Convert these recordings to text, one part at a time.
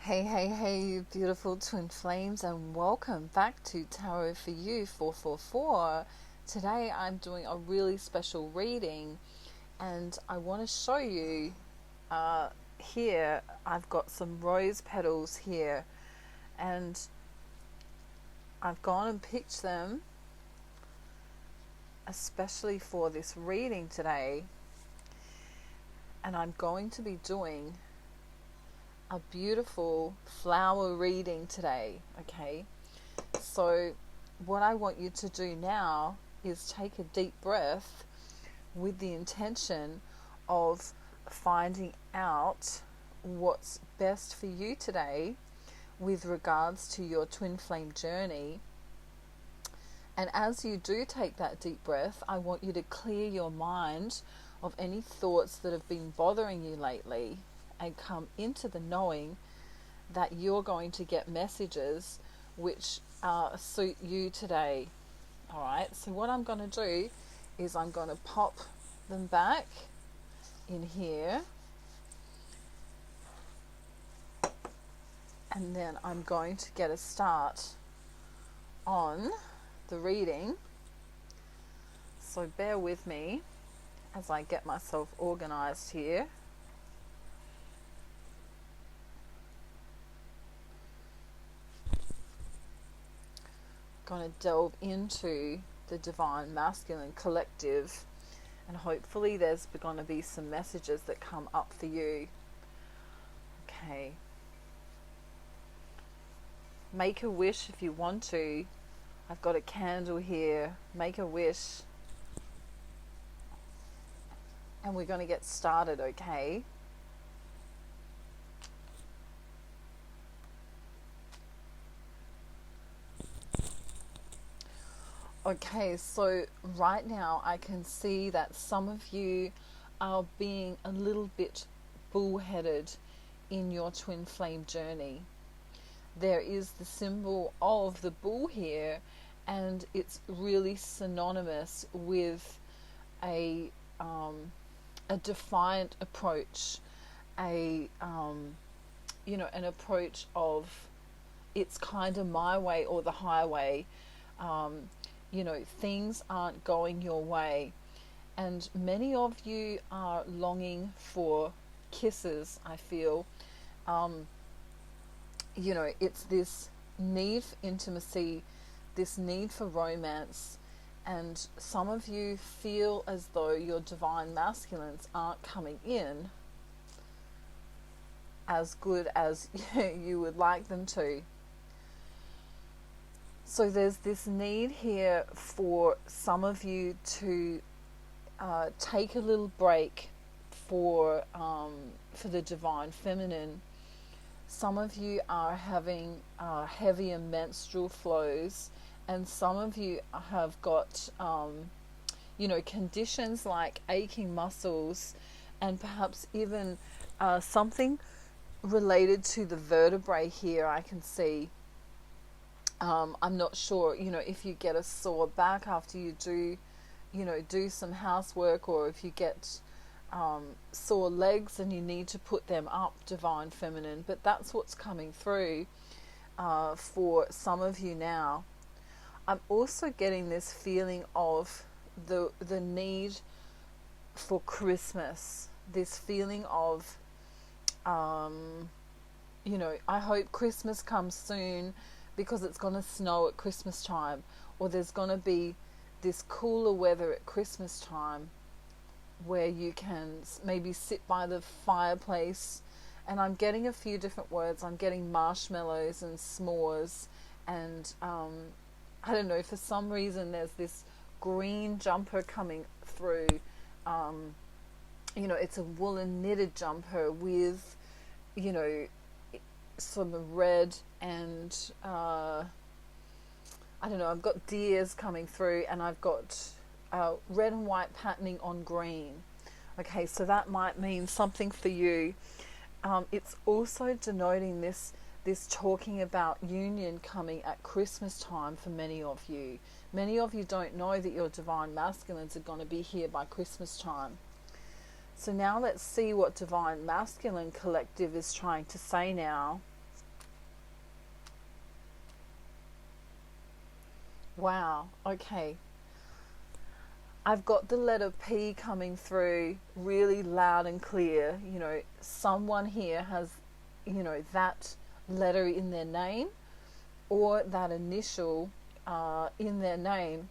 Hey, you beautiful twin flames, and welcome back to Tarot for You 444. Today I'm doing a really special reading, and I want to show you here. I've got some rose petals here, and I've gone and picked them especially for this reading today, and I'm going to be doing a beautiful flower reading today. Okay, so what I want you to do now is take a deep breath with the intention of finding out what's best for you today with regards to your twin flame journey. And as you do take that deep breath, I want you to clear your mind of any thoughts that have been bothering you lately and come into the knowing that you're going to get messages which suit you today. All right, so what I'm going to do is I'm going to pop them back in here, and then I'm going to get a start on the reading. So bear with me as I get myself organized here. Going to delve into the Divine Masculine Collective, and hopefully there's going to be some messages that come up for you. Okay. Make a wish if you want to. I've got a candle here. Make a wish. And we're going to get started, okay? Okay, so right now I can see that some of you are being a little bit bullheaded in your twin flame journey. There is the symbol of the bull here, and it's really synonymous with a defiant approach, an approach of it's kind of my way or the highway. Things aren't going your way, and many of you are longing for kisses. I feel it's this need for intimacy, this need for romance, and some of you feel as though your divine masculines aren't coming in as good as you would like them to. So there's this need here for some of you to take a little break for the divine feminine. Some of you are having heavier menstrual flows, and some of you have got conditions like aching muscles, and perhaps even something related to the vertebrae here. I can see. I'm not sure, if you get a sore back after you do some housework, or if you get sore legs and you need to put them up, divine feminine. But that's what's coming through for some of you now. I'm also getting this feeling of the need for Christmas, this feeling of I hope Christmas comes soon, because it's going to snow at Christmas time, or there's going to be this cooler weather at Christmas time where you can maybe sit by the fireplace. And I'm getting a few different words. I'm getting marshmallows and s'mores, and I don't know, for some reason there's this green jumper coming through. It's a woolen knitted jumper with some red and I don't know, I've got deers coming through, and I've got red and white patterning on green. Okay, so that might mean something for you. It's also denoting this talking about union coming at Christmas time for many of you. Many of you don't know that your divine masculines are going to be here by Christmas time. So now let's see what Divine Masculine Collective is trying to say now. Wow. Okay. I've got the letter P coming through really loud and clear. You know, someone here has, you know, that letter in their name or that initial in their name.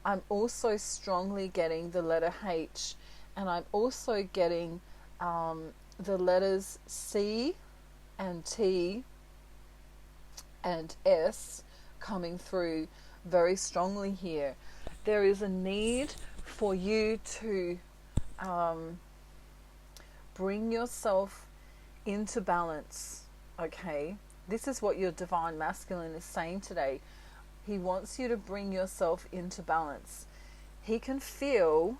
I'm also strongly getting the letter H, and I'm also getting the letters C and T and S coming through very strongly here. There is a need for you to um, bring yourself into balance, okay? This is what your divine masculine is saying today. He wants you to bring yourself into balance. He can feel,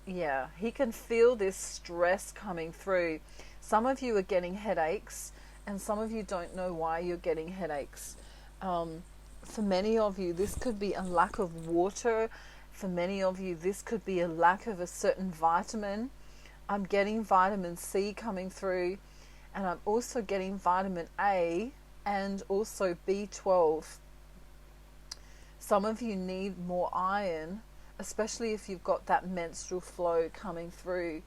he can feel this stress coming through. Some of you are getting headaches, and some of you don't know why you're getting headaches. For many of you, this could be a lack of water. For many of you, this could be a lack of a certain vitamin. I'm getting vitamin C coming through, and I'm also getting vitamin A and also B12. Some of you need more iron, especially if you've got that menstrual flow coming through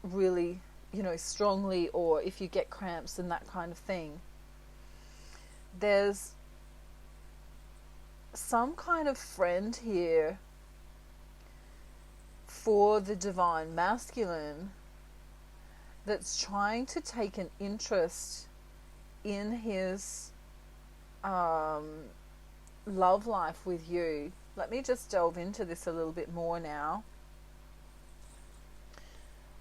really, you know, strongly, or if you get cramps and that kind of thing. There's some kind of friend here for the divine masculine that's trying to take an interest in his love life with you. Let me just delve into this a little bit more now.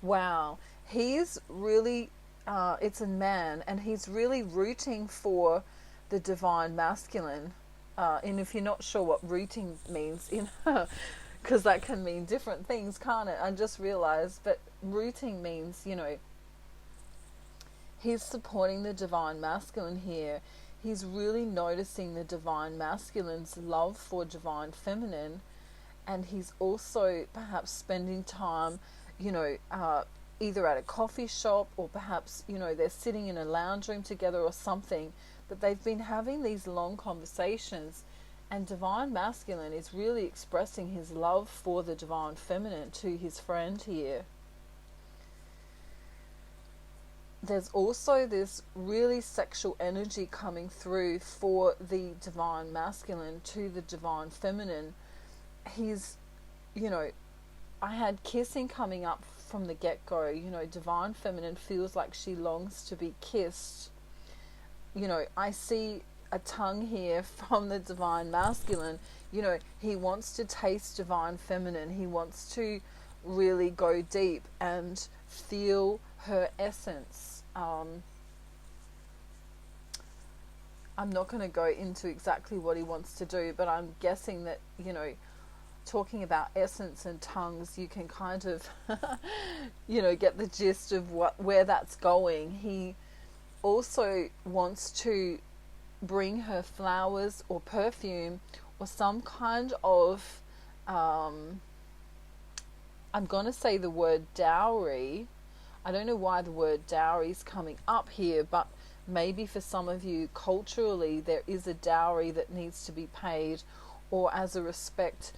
Wow, he's really, it's a man, and he's really rooting for the divine masculine. And if you're not sure what rooting means, you know, because that can mean different things, can't it? I just realized, but rooting means, you know, he's supporting the divine masculine here. He's really noticing the divine masculine's love for divine feminine, and he's also perhaps spending time, you know, either at a coffee shop, or perhaps, you know, they're sitting in a lounge room together or something, but they've been having these long conversations, and divine masculine is really expressing his love for the divine feminine to his friend here. There's also this really sexual energy coming through for the divine masculine to the divine feminine. He's, you know, I had kissing coming up from the get-go. You know, divine feminine feels like she longs to be kissed. You know, I see a tongue here from the divine masculine. You know, he wants to taste divine feminine. He wants to really go deep and feel her essence. I'm not going to go into exactly what he wants to do, but I'm guessing that, you know, talking about essence and tongues, you can kind of, you know, get the gist of where that's going. He also wants to bring her flowers or perfume or some kind of, I'm going to say the word dowry. I don't know why the word dowry is coming up here, but maybe for some of you culturally there is a dowry that needs to be paid, or as a respect,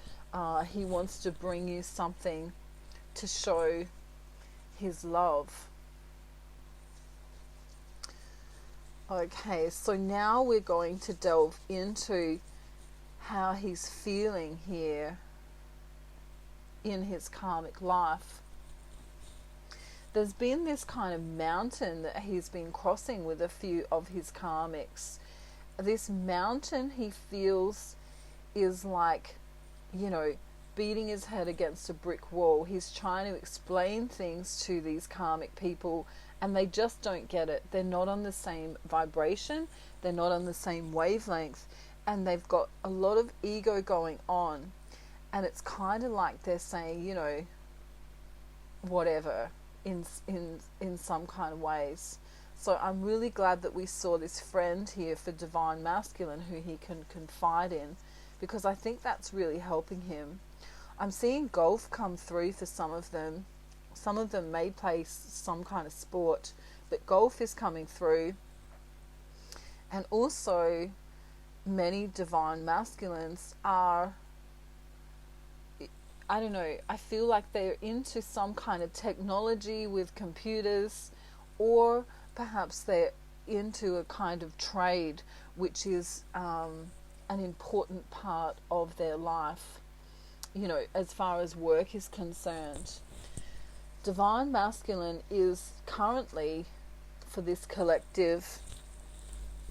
he wants to bring you something to show his love. Okay, so now we're going to delve into how he's feeling here in his karmic life. There's been this kind of mountain that he's been crossing with a few of his karmics. This mountain he feels is like, you know, beating his head against a brick wall. He's trying to explain things to these karmic people, and they just don't get it. They're not on the same vibration. They're not on the same wavelength, and they've got a lot of ego going on. And it's kind of like they're saying, you know, whatever, in some kind of ways. So I'm really glad that we saw this friend here for divine masculine who he can confide in, because I think that's really helping him. I'm seeing golf come through for some of them. Some of them may play some kind of sport, but golf is coming through. And also many divine masculines are, I don't know, I feel like they're into some kind of technology with computers, or perhaps they're into a kind of trade which is an important part of their life, as far as work is concerned. Divine masculine is currently, for this collective,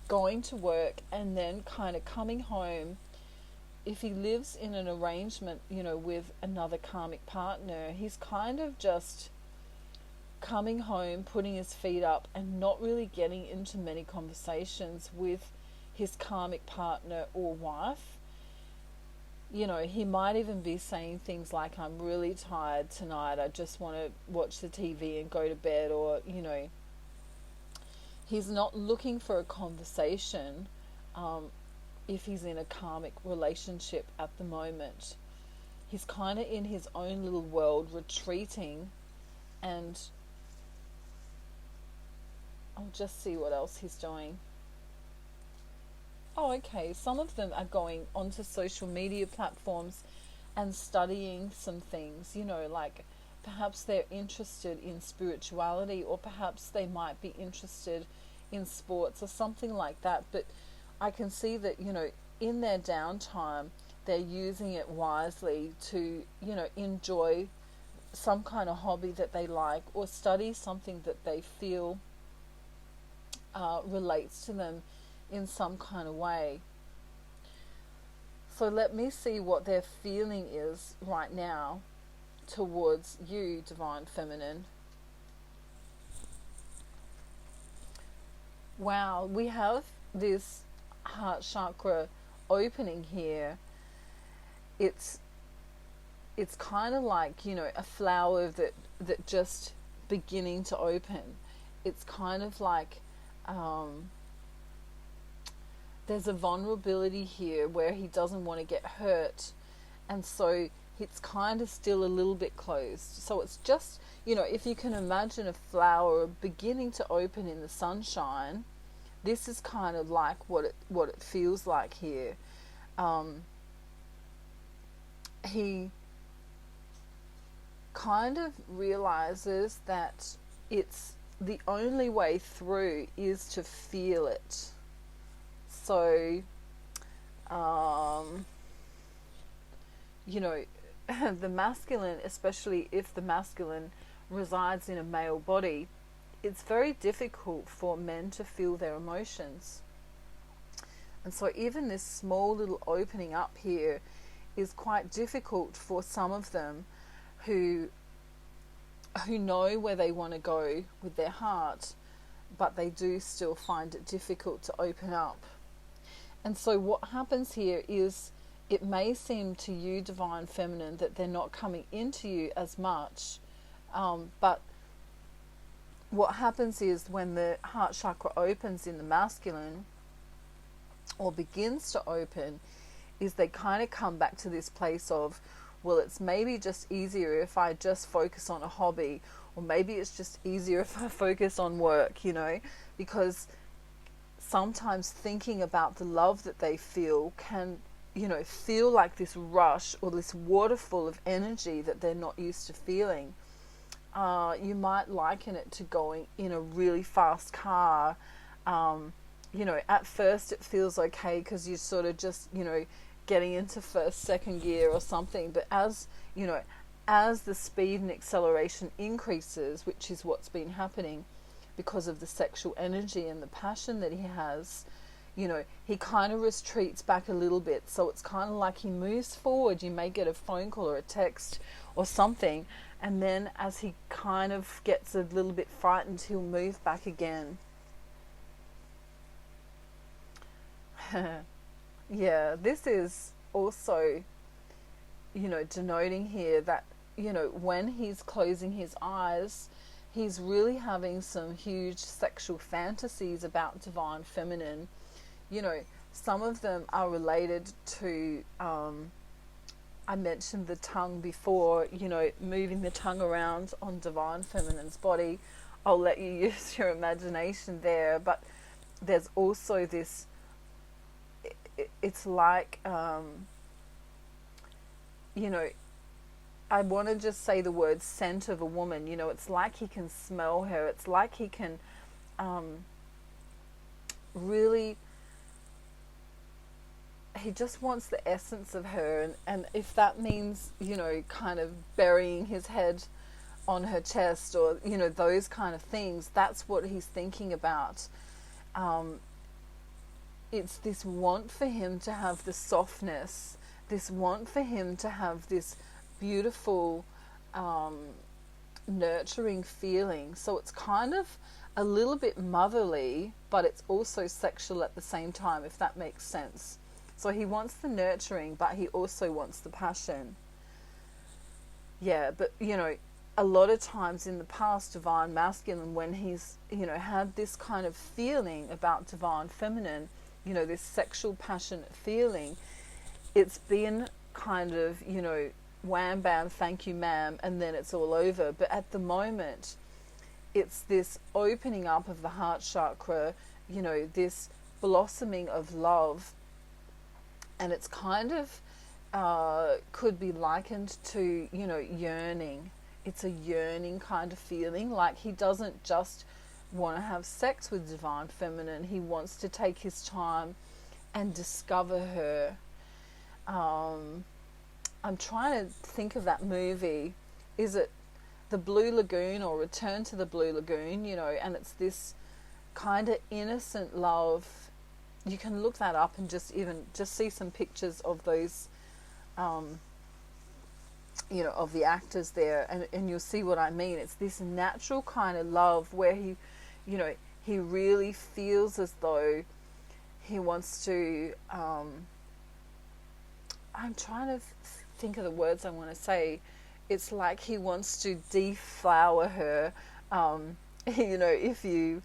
going to work and then kind of coming home. If he lives in an arrangement, with another karmic partner, he's kind of just coming home, putting his feet up, and not really getting into many conversations with his karmic partner or wife. He might even be saying things like, I'm really tired tonight, I just want to watch the TV and go to bed, or, he's not looking for a conversation if he's in a karmic relationship at the moment. He's kind of in his own little world, retreating, and I'll just see what else he's doing. Oh, okay. Some of them are going onto social media platforms and studying some things, like perhaps they're interested in spirituality, or perhaps they might be interested in sports or something like that. But I can see that, in their downtime, they're using it wisely to, enjoy some kind of hobby that they like, or study something that they feel relates to them in some kind of way. So let me see what their feeling is right now towards you, Divine Feminine. Wow, we have this heart chakra opening here. It's kind of like, a flower that just beginning to open. It's kind of like there's a vulnerability here where he doesn't want to get hurt, and so it's kind of still a little bit closed. So it's just, if you can imagine a flower beginning to open in the sunshine, this is kind of like what it feels like here. He kind of realizes that it's the only way through is to feel it. So, the masculine, especially if the masculine resides in a male body, it's very difficult for men to feel their emotions. And so even this small little opening up here is quite difficult for some of them who know where they want to go with their heart, but they do still find it difficult to open up. And so what happens here is, it may seem to you, Divine Feminine, that they're not coming into you as much, but what happens is, when the heart chakra opens in the masculine, or begins to open, is they kind of come back to this place of, well, it's maybe just easier if I just focus on a hobby, or maybe it's just easier if I focus on work, because sometimes thinking about the love that they feel can, feel like this rush or this waterfall of energy that they're not used to feeling. You might liken it to going in a really fast car. At first it feels okay because you're sort of just, getting into first, second gear or something. But as the speed and acceleration increases, which is what's been happening because of the sexual energy and the passion that he has, he kind of retreats back a little bit. So it's kind of like he moves forward. You may get a phone call or a text or something, and then as he kind of gets a little bit frightened, he'll move back again. Yeah, this is also, denoting here that, when he's closing his eyes, he's really having some huge sexual fantasies about Divine Feminine. Some of them are related to, I mentioned the tongue before, moving the tongue around on Divine Feminine's body. I'll let you use your imagination there. But there's also this, it's like, you know, I want to just say the word scent of a woman. You know, it's like he can smell her. It's like he can really, he just wants the essence of her. And if that means, you know, kind of burying his head on her chest, or, you know, those kind of things, that's what he's thinking about. It's this want for him to have the softness, this want for him to have this beautiful, nurturing feeling. So it's kind of a little bit motherly, but it's also sexual at the same time, if that makes sense. So he wants the nurturing, but he also wants the passion. Yeah, but, you know, a lot of times in the past, divine masculine, when he's, you know, had this kind of feeling about divine feminine, you know, this sexual passionate feeling, it's been kind of, you know, wham bam, thank you ma'am, and then it's all over. But at the moment, it's this opening up of the heart chakra, you know, this blossoming of love, and it's kind of could be likened to, you know, yearning. It's a yearning kind of feeling, like he doesn't just want to have sex with divine feminine, he wants to take his time and discover her. I'm trying to think of that movie. Is it The Blue Lagoon or Return to the Blue Lagoon? You know, and it's this kind of innocent love. You can look that up and just see some pictures of those, you know, of the actors there, and you'll see what I mean. It's this natural kind of love where he, you know, he really feels as though he wants to, I'm trying to think of the words I want to say. It's like he wants to deflower her. You know, if you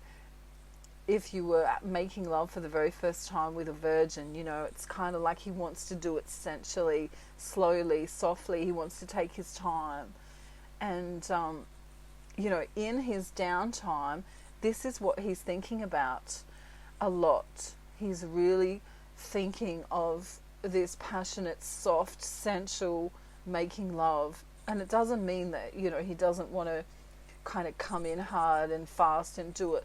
were making love for the very first time with a virgin, you know, it's kind of like he wants to do it sensually, slowly, softly. He wants to take his time. And, you know, in his downtime, this is what he's thinking about a lot. He's really thinking of this passionate, soft, sensual making love. And it doesn't mean that, you know, he doesn't want to kind of come in hard and fast and do it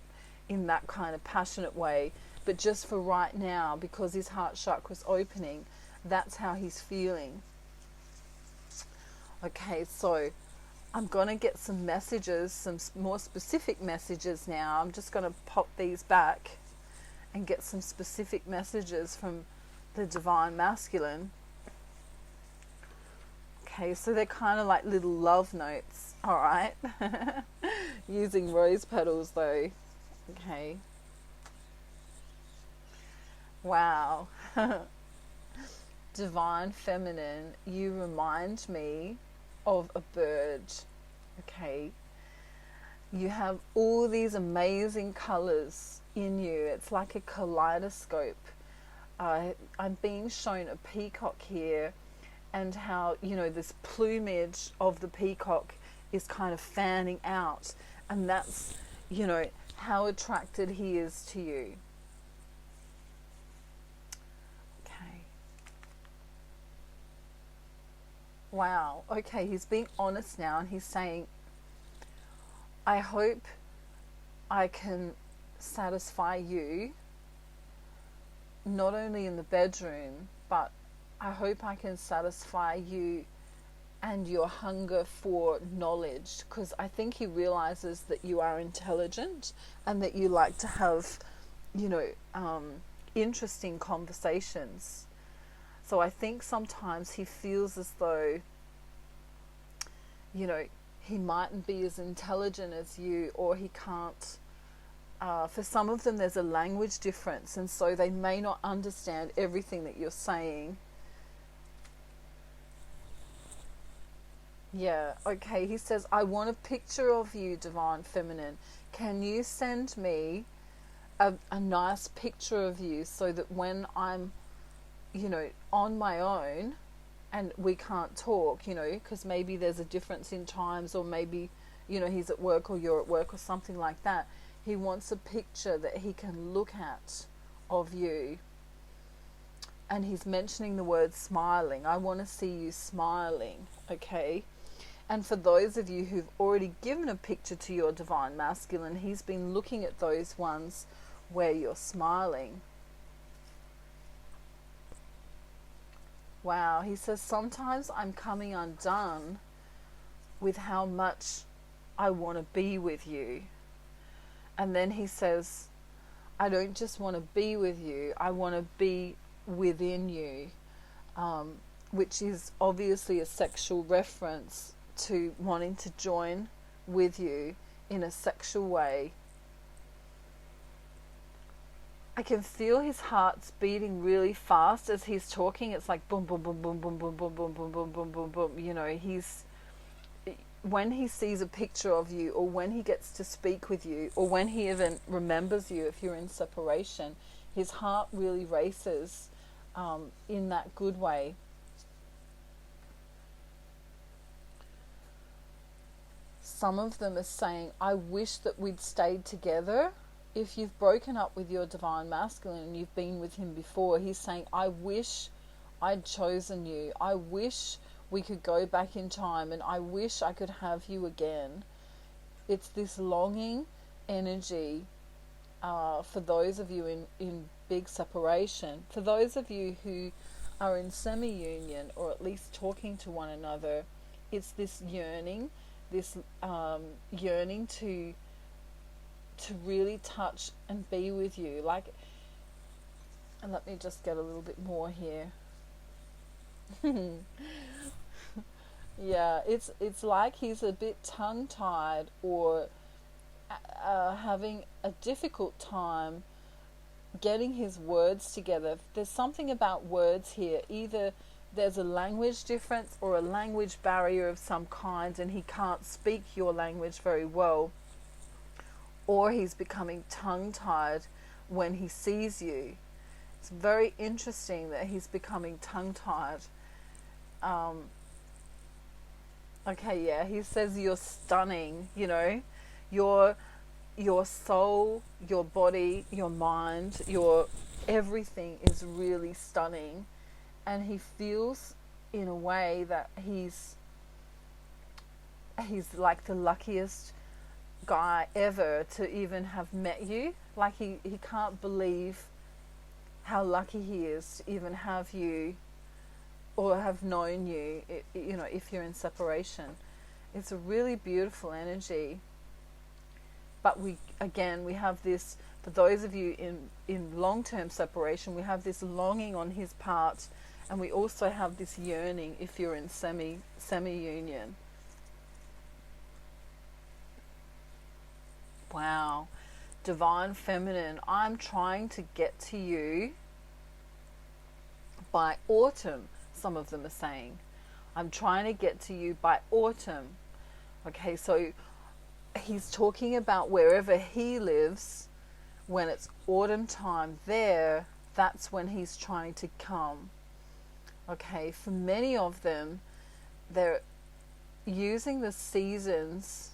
in that kind of passionate way, but just for right now, because his heart chakra's opening, that's how he's feeling. Okay, so I'm going to get some messages, some more specific messages now. I'm just going to pop these back and get some specific messages from the divine masculine. Okay, so they're kind of like little love notes, all right? Using rose petals though. Okay. Wow. Divine feminine, you remind me of a bird. Okay. You have all these amazing colors in you. It's like a kaleidoscope. I'm being shown a peacock here, and how, you know, this plumage of the peacock is kind of fanning out, and that's, you know, how attracted he is to you. Okay. Wow. Okay, he's being honest now, and he's saying, I hope I can satisfy you, not only in the bedroom, but I hope I can satisfy you and your hunger for knowledge, because I think he realizes that you are intelligent and that you like to have, you know, interesting conversations. So I think sometimes he feels as though, you know, he mightn't be as intelligent as you, or he can't. For some of them there's a language difference, and so they may not understand everything that you're saying. Yeah, okay, he says, I want a picture of you, divine feminine. Can you send me a nice picture of you, so that when I'm, you know, on my own and we can't talk, you know, because maybe there's a difference in times, or maybe, you know, he's at work or you're at work or something like that. He wants a picture that he can look at of you. and he's mentioning the word smiling. I want to see you smiling, okay? And for those of you who've already given a picture to your divine masculine, he's been looking at those ones where you're smiling. Wow, he says, sometimes I'm coming undone with how much I want to be with you. And then he says, I don't just want to be with you, I want to be within you, which is obviously a sexual reference to wanting to join with you in a sexual way. I can feel his heart's beating really fast as he's talking. It's like boom, boom, boom, boom, boom, boom, boom, boom, boom, boom, boom, boom, boom. You know, when he sees a picture of you, or when he gets to speak with you, or when he even remembers you if you're in separation, his heart really races in that good way. Some of them are saying, I wish that we'd stayed together. If you've broken up with your divine masculine and you've been with him before, he's saying, I wish I'd chosen you. I wish we could go back in time, and I wish I could have you again. It's this longing energy for those of you in big separation. For those of you who are in semi-union, or at least talking to one another, it's this yearning, yearning to really touch and be with you. Like, and let me just get a little bit more here. Yeah, it's like he's a bit tongue-tied, or having a difficult time getting his words together. There's something about words here. Either there's a language difference or a language barrier of some kind, and he can't speak your language very well, or he's becoming tongue-tied when he sees you. It's very interesting that he's becoming tongue-tied. Okay, yeah, he says you're stunning, you know, your soul, your body, your mind, your everything is really stunning, and he feels in a way that he's like the luckiest guy ever to even have met you. Like he can't believe how lucky he is to even have you, or have known you, you know, if you're in separation. It's a really beautiful energy. But we have this, for those of you in long-term separation, we have this longing on his part, and we also have this yearning if you're in semi-union. Wow. Divine Feminine, I'm trying to get to you by autumn, some of them are saying. I'm trying to get to you by autumn. Okay, so he's talking about wherever he lives, when it's autumn time there, that's when he's trying to come. Okay, for many of them, they're using the seasons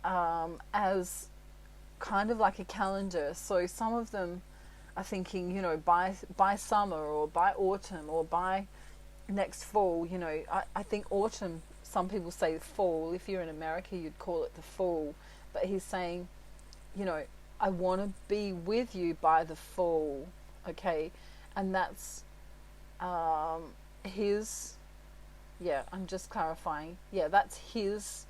as kind of like a calendar. So some of them are thinking, you know, by summer, or by autumn, or by next fall. You know, I think autumn, some people say fall. If you're in America, you'd call it the fall. But he's saying, you know, I want to be with you by the fall. Okay, and that's his, yeah, I'm just clarifying. Yeah, that's his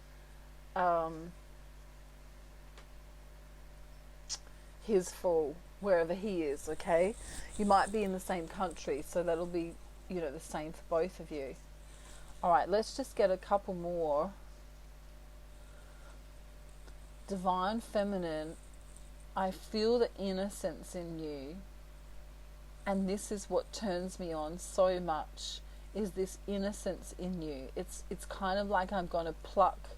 fall, wherever he is. Okay, you might be in the same country, so that'll be, you know, the same for both of you. All right, let's just get a couple more. Divine Feminine, I feel the innocence in you, and this is what turns me on so much, is this innocence in you. It's kind of like I'm going to pluck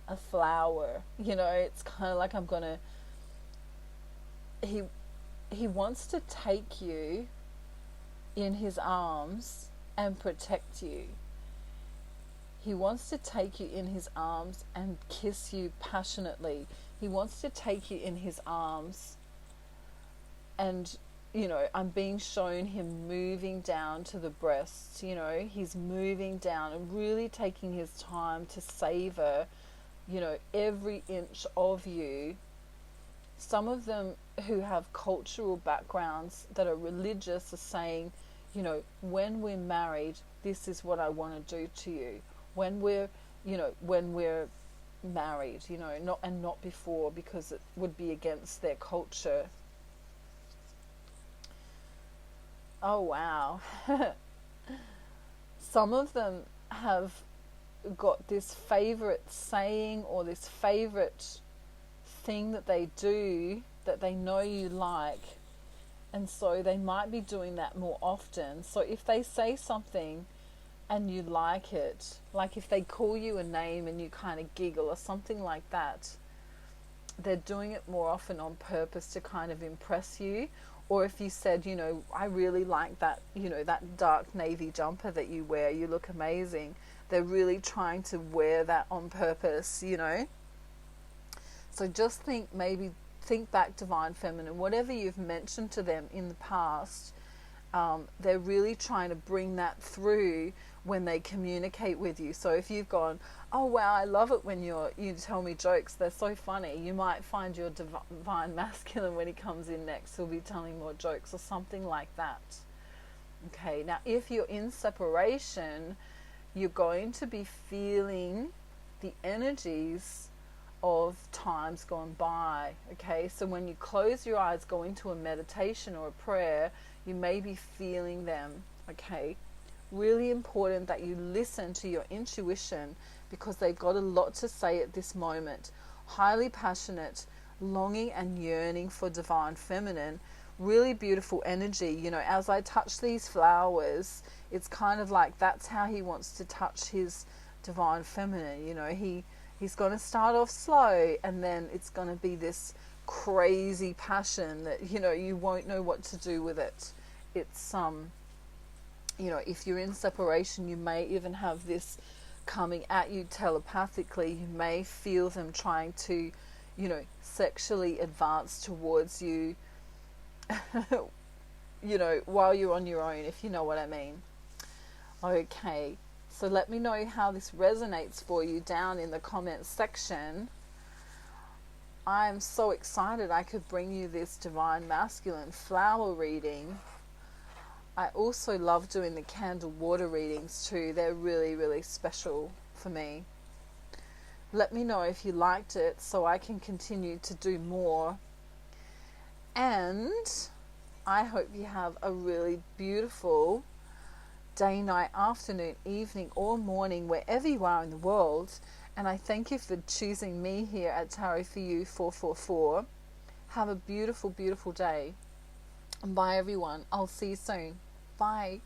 a flower, you know. It's kind of like I'm going to, he wants to take you in his arms and protect you. He wants to take you in his arms and kiss you passionately. He wants to take you in his arms and I'm being shown him moving down to the breast. He's moving down and really taking his time to savor, every inch of you. Some of them who have cultural backgrounds that are religious are saying, when we're married, this is what I want to do to you. When we're married, not before, because it would be against their culture. Oh wow. Some of them have got this favorite saying or this favorite thing that they do that they know you like, and so they might be doing that more often. So if they say something and you like it, like if they call you a name and you kind of giggle or something like that, they're doing it more often on purpose to kind of impress you. Or if you said, I really like that, that dark navy jumper that you wear, you look amazing. They're really trying to wear that on purpose. So just think back, Divine Feminine, whatever you've mentioned to them in the past, they're really trying to bring that through when they communicate with you. So if you've gone, oh wow, I love it when you tell me jokes, they're so funny, you might find your Divine Masculine, when he comes in next, he'll be telling more jokes or something like that. Okay, now if you're in separation, you're going to be feeling the energies of times gone by. Okay, so when you close your eyes, go into a meditation or a prayer, you may be feeling them. Okay, really important that you listen to your intuition, because they've got a lot to say at this moment. Highly passionate, longing and yearning for Divine Feminine. Really beautiful energy. As I touch these flowers, it's kind of like that's how he wants to touch his Divine Feminine. He's going to start off slow, and then it's going to be this crazy passion that, you won't know what to do with it. It's, if you're in separation, you may even have this coming at you telepathically. You may feel them trying to, sexually advance towards you, while you're on your own, if you know what I mean. Okay. So let me know how this resonates for you down in the comments section. I'm so excited I could bring you this Divine Masculine flower reading. I also love doing the candle water readings too. They're really, really special for me. Let me know if you liked it so I can continue to do more. And I hope you have a really beautiful day, night, afternoon, evening, or morning, wherever you are in the world. And I thank you for choosing me here at Tarot for You 444. Have a beautiful, beautiful day. And bye everyone. I'll see you soon. Bye.